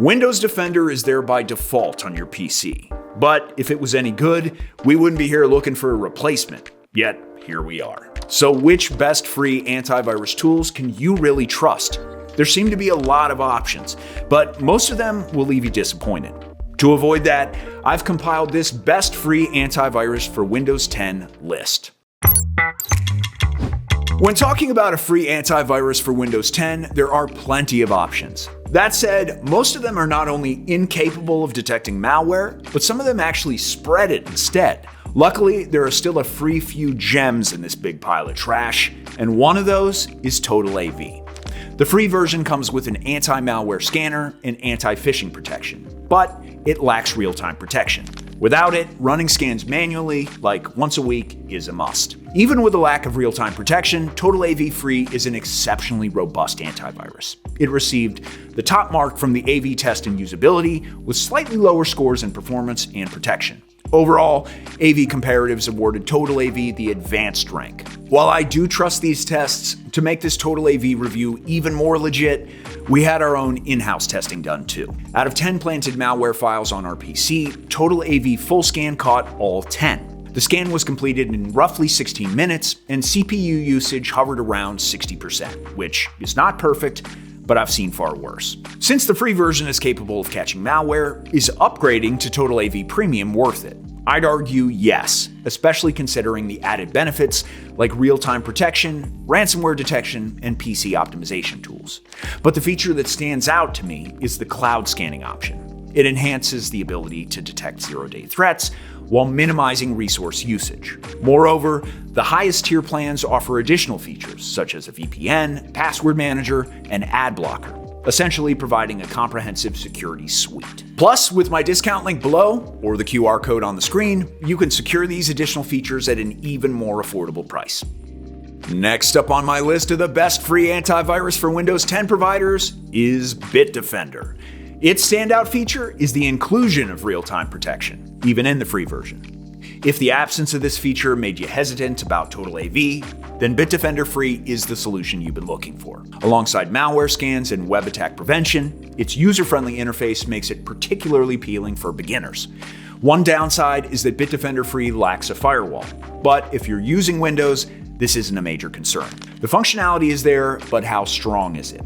Windows Defender is there by default on your PC. But if it was any good, we wouldn't be here looking for a replacement. Yet, here we are. So which best free antivirus tools can you really trust? There seem to be a lot of options, but most of them will leave you disappointed. To avoid that, I've compiled this best free antivirus for Windows 10 list. When talking about a free antivirus for Windows 10, there are plenty of options. That said, most of them are not only incapable of detecting malware, but some of them actually spread it instead. Luckily, there are still a free few gems in this big pile of trash, and one of those is TotalAV. The free version comes with an anti-malware scanner and anti-phishing protection, but it lacks real-time protection. Without it, running scans manually, like once a week, is a must. Even with a lack of real-time protection, TotalAV Free is an exceptionally robust antivirus. It received the top mark from the AV test in usability, with slightly lower scores in performance and protection. Overall, AV Comparatives awarded TotalAV the advanced rank. While I do trust these tests, to make this TotalAV review even more legit, we had our own in-house testing done too. Out of 10 planted malware files on our PC, TotalAV Full Scan caught all 10. The scan was completed in roughly 16 minutes, and CPU usage hovered around 60%, which is not perfect, but I've seen far worse. Since the free version is capable of catching malware, is upgrading to TotalAV Premium worth it? I'd argue yes, especially considering the added benefits like real-time protection, ransomware detection, and PC optimization tools. But the feature that stands out to me is the cloud scanning option. It enhances the ability to detect zero-day threats while minimizing resource usage. Moreover, the highest tier plans offer additional features such as a VPN, password manager, and ad blocker, essentially providing a comprehensive security suite. Plus, with my discount link below, or the QR code on the screen, you can secure these additional features at an even more affordable price. Next up on my list of the best free antivirus for Windows 10 providers is Bitdefender. Its standout feature is the inclusion of real-time protection, even in the free version. If the absence of this feature made you hesitant about TotalAV, then Bitdefender Free is the solution you've been looking for. Alongside malware scans and web attack prevention, its user-friendly interface makes it particularly appealing for beginners. One downside is that Bitdefender Free lacks a firewall, but if you're using Windows, this isn't a major concern. The functionality is there, but how strong is it?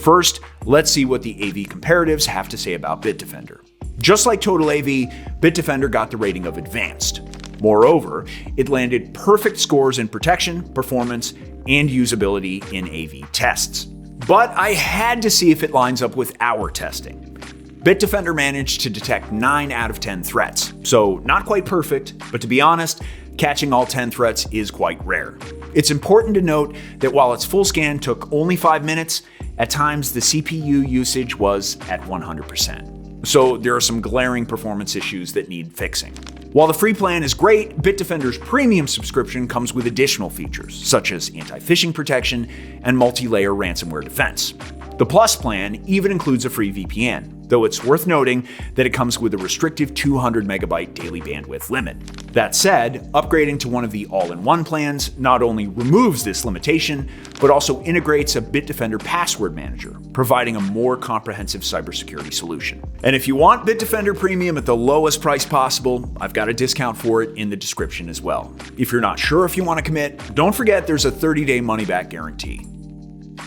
First, let's see what the AV Comparatives have to say about Bitdefender. Just like TotalAV, Bitdefender got the rating of advanced. Moreover, it landed perfect scores in protection, performance, and usability in AV tests. But I had to see if it lines up with our testing. Bitdefender managed to detect 9 out of 10 threats, so not quite perfect, but to be honest, catching all 10 threats is quite rare. It's important to note that while its full scan took only 5 minutes, at times the CPU usage was at 100%. So there are some glaring performance issues that need fixing. While the free plan is great, Bitdefender's premium subscription comes with additional features, such as anti-phishing protection and multi-layer ransomware defense. The Plus plan even includes a free VPN, though it's worth noting that it comes with a restrictive 200 megabyte daily bandwidth limit. That said, upgrading to one of the all-in-one plans not only removes this limitation, but also integrates a Bitdefender password manager, providing a more comprehensive cybersecurity solution. And if you want Bitdefender Premium at the lowest price possible, I've got a discount for it in the description as well. If you're not sure if you want to commit, don't forget there's a 30-day money-back guarantee.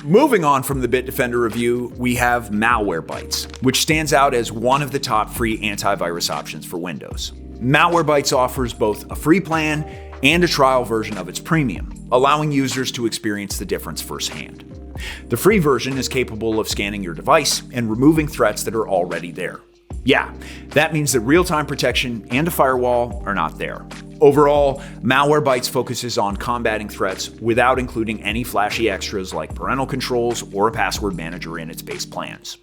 Moving on from the Bitdefender review, we have Malwarebytes, which stands out as one of the top free antivirus options for Windows. Malwarebytes offers both a free plan and a trial version of its premium, allowing users to experience the difference firsthand. The free version is capable of scanning your device and removing threats that are already there. Yeah, that means that real-time protection and a firewall are not there. Overall, Malwarebytes focuses on combating threats without including any flashy extras like parental controls or a password manager in its base plans.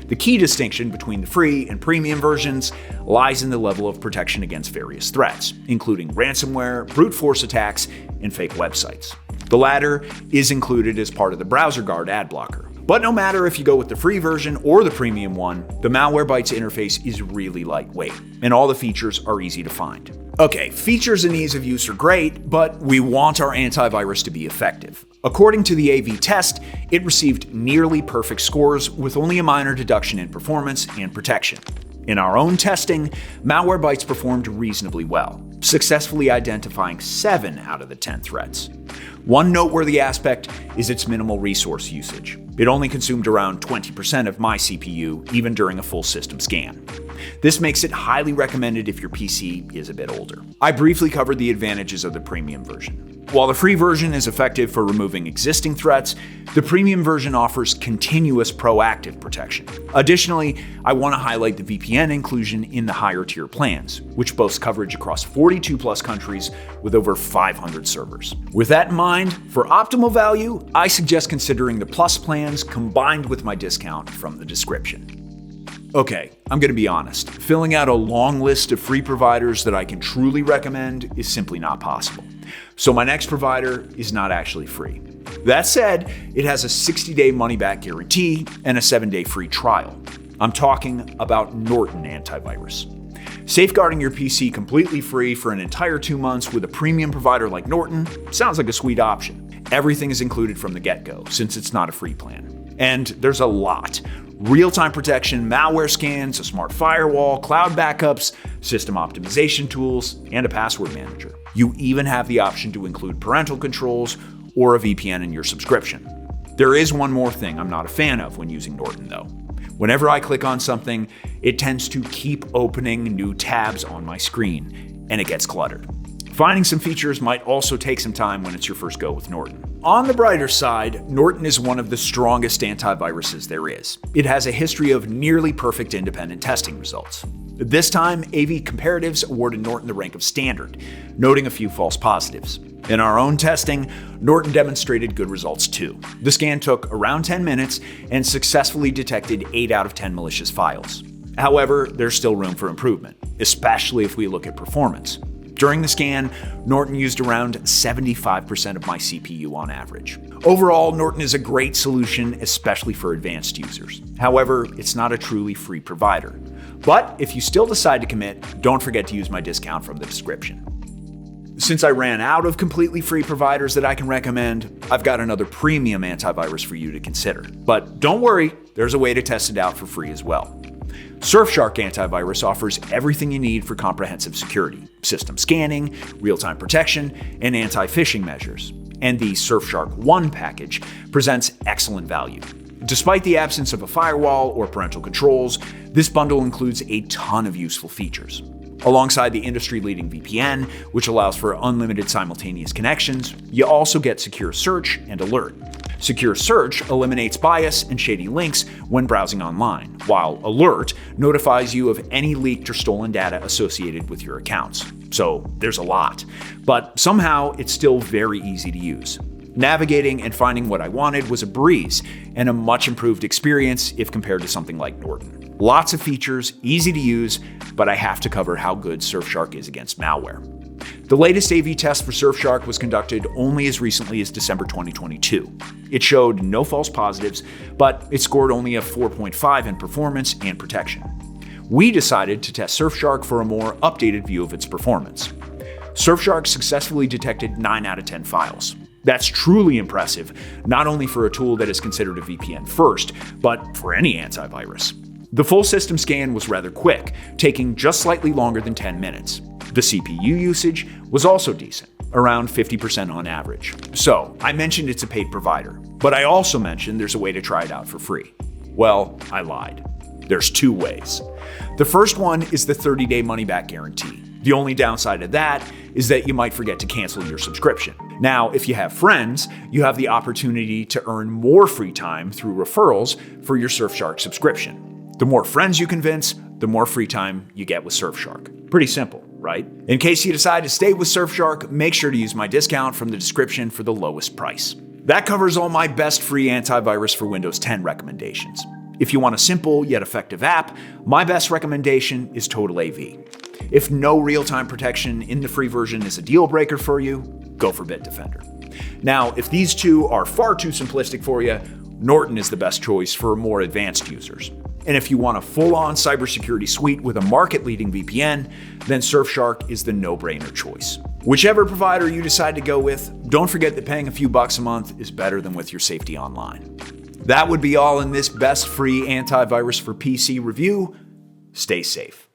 The key distinction between the free and premium versions lies in the level of protection against various threats, including ransomware, brute force attacks, and fake websites. The latter is included as part of the Browser Guard ad blocker. But no matter if you go with the free version or the premium one, the Malwarebytes interface is really lightweight, and all the features are easy to find. Okay, features and ease of use are great, but we want our antivirus to be effective. According to the AV test, it received nearly perfect scores with only a minor deduction in performance and protection. In our own testing, Malwarebytes performed reasonably well, successfully identifying 7 out of the 10 threats. One noteworthy aspect is its minimal resource usage. It only consumed around 20% of my CPU, even during a full system scan. This makes it highly recommended if your PC is a bit older. I briefly covered the advantages of the premium version. While the free version is effective for removing existing threats, the premium version offers continuous proactive protection. Additionally, I want to highlight the VPN inclusion in the higher tier plans, which boasts coverage across 42 plus countries with over 500 servers. With that in mind, for optimal value, I suggest considering the plus plans combined with my discount from the description. Okay, I'm going to be honest. Filling out a long list of free providers that I can truly recommend is simply not possible. So my next provider is not actually free. That said, it has a 60-day money-back guarantee and a 7-day free trial. I'm talking about Norton Antivirus. Safeguarding your PC completely free for an entire 2 months with a premium provider like Norton sounds like a sweet option. Everything is included from the get-go, since it's not a free plan. And there's a lot. Real-time protection, malware scans, a smart firewall, cloud backups, system optimization tools, and a password manager. You even have the option to include parental controls or a VPN in your subscription. There is one more thing I'm not a fan of when using Norton, though. Whenever I click on something, it tends to keep opening new tabs on my screen, and it gets cluttered. Finding some features might also take some time when it's your first go with Norton. On the brighter side, Norton is one of the strongest antiviruses there is. It has a history of nearly perfect independent testing results. This time, AV Comparatives awarded Norton the rank of standard, noting a few false positives. In our own testing, Norton demonstrated good results too. The scan took around 10 minutes and successfully detected 8 out of 10 malicious files. However, there's still room for improvement, especially if we look at performance. During the scan, Norton used around 75% of my CPU on average. Overall, Norton is a great solution, especially for advanced users. However, it's not a truly free provider. But if you still decide to commit, don't forget to use my discount from the description. Since I ran out of completely free providers that I can recommend, I've got another premium antivirus for you to consider. But don't worry, there's a way to test it out for free as well. Surfshark Antivirus offers everything you need for comprehensive security: system scanning, real-time protection, and anti-phishing measures. And the Surfshark One package presents excellent value. Despite the absence of a firewall or parental controls, this bundle includes a ton of useful features. Alongside the industry-leading VPN, which allows for unlimited simultaneous connections, you also get Secure Search and Alert. Secure Search eliminates bias and shady links when browsing online, while Alert notifies you of any leaked or stolen data associated with your accounts. So there's a lot, but somehow it's still very easy to use. Navigating and finding what I wanted was a breeze and a much improved experience if compared to something like Norton. Lots of features, easy to use, but I have to cover how good Surfshark is against malware. The latest AV test for Surfshark was conducted only as recently as December 2022. It showed no false positives, but it scored only a 4.5 in performance and protection. We decided to test Surfshark for a more updated view of its performance. Surfshark successfully detected 9 out of 10 files. That's truly impressive, not only for a tool that is considered a VPN first, but for any antivirus. The full system scan was rather quick, taking just slightly longer than 10 minutes. The CPU usage was also decent, around 50% on average. So, I mentioned it's a paid provider, but I also mentioned there's a way to try it out for free. Well, I lied. There's 2 ways. The first one is the 30-day money-back guarantee. The only downside of that is that you might forget to cancel your subscription. Now, if you have friends, you have the opportunity to earn more free time through referrals for your Surfshark subscription. The more friends you convince, the more free time you get with Surfshark. Pretty simple, right? In case you decide to stay with Surfshark, make sure to use my discount from the description for the lowest price. That covers all my best free antivirus for Windows 10 recommendations. If you want a simple yet effective app, my best recommendation is TotalAV. If no real-time protection in the free version is a deal breaker for you, go for Bitdefender. Now, if these two are far too simplistic for you, Norton is the best choice for more advanced users. And if you want a full-on cybersecurity suite with a market-leading VPN, then Surfshark is the no-brainer choice. Whichever provider you decide to go with, don't forget that paying a few bucks a month is better than with your safety online. That would be all in this best free antivirus for PC review. Stay safe.